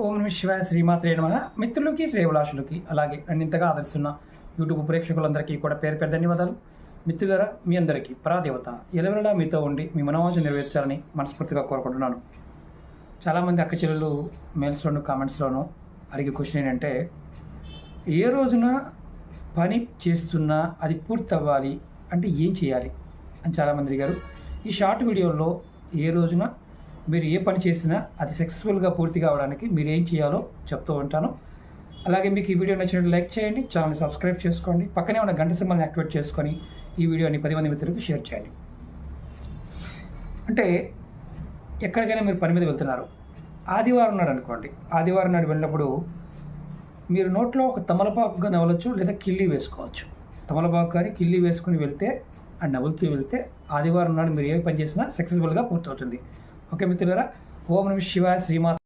ఓం నమ శివాయ శ్రీమాత్రే నమః. మిత్రులకి శ్రేయభిలాషులకి అలాగే నన్ను ఇంతగా ఆదరిస్తున్న యూట్యూబ్ ప్రేక్షకులందరికీ కూడా పేరు పేరు ధన్యవాదాలు. మిత్రులారా, మీ అందరికీ పరాదేవత ఎలవెలలా మీతో ఉండి మీ మనోవాంఛ నెరవేర్చాలని మనస్ఫూర్తిగా కోరుకుంటున్నాను. చాలామంది అక్క చెల్లెలు మెయిల్స్లోను కామెంట్స్లోనూ అడిగే క్వశ్చన్ ఏంటంటే, ఏ రోజున పని చేస్తున్నా అది పూర్తి అవ్వాలి అంటే ఏం చేయాలి అని చాలామంది అడిగారు. ఈ షార్ట్ వీడియోలో ఏ రోజున మీరు ఏ పని చేసినా అది సక్సెస్ఫుల్గా పూర్తి కావడానికి మీరు ఏం చేయాలో చెప్తూ ఉంటాను. అలాగే మీకు ఈ వీడియో నచ్చినట్టు లైక్ చేయండి, ఛానల్ని సబ్స్క్రైబ్ చేసుకోండి, పక్కనే ఉన్న గంట సింబల్ని యాక్టివేట్ చేసుకొని ఈ వీడియోని 10 మంది మిత్రులకు షేర్ చేయండి. అంటే ఎక్కడికైనా మీరు పని మీద వెళ్తున్నారు, ఆదివారం నాడు అనుకోండి. ఆదివారం నాడు వెళ్ళినప్పుడు మీరు నోట్లో ఒక తమలపాకుగా నవలచ్చు, లేదా కిళ్ళి వేసుకోవచ్చు. తమలపాకు కానీ కిళ్ళి వేసుకుని వెళ్తే, ఆ నవ్వులుతూ వెళ్తే ఆదివారం నాడు మీరు ఏ పని చేసినా సక్సెస్ఫుల్గా పూర్తవుతుంది. ఓకే మిత్రులారా, ఓం నమః శివాయ శ్రీమాత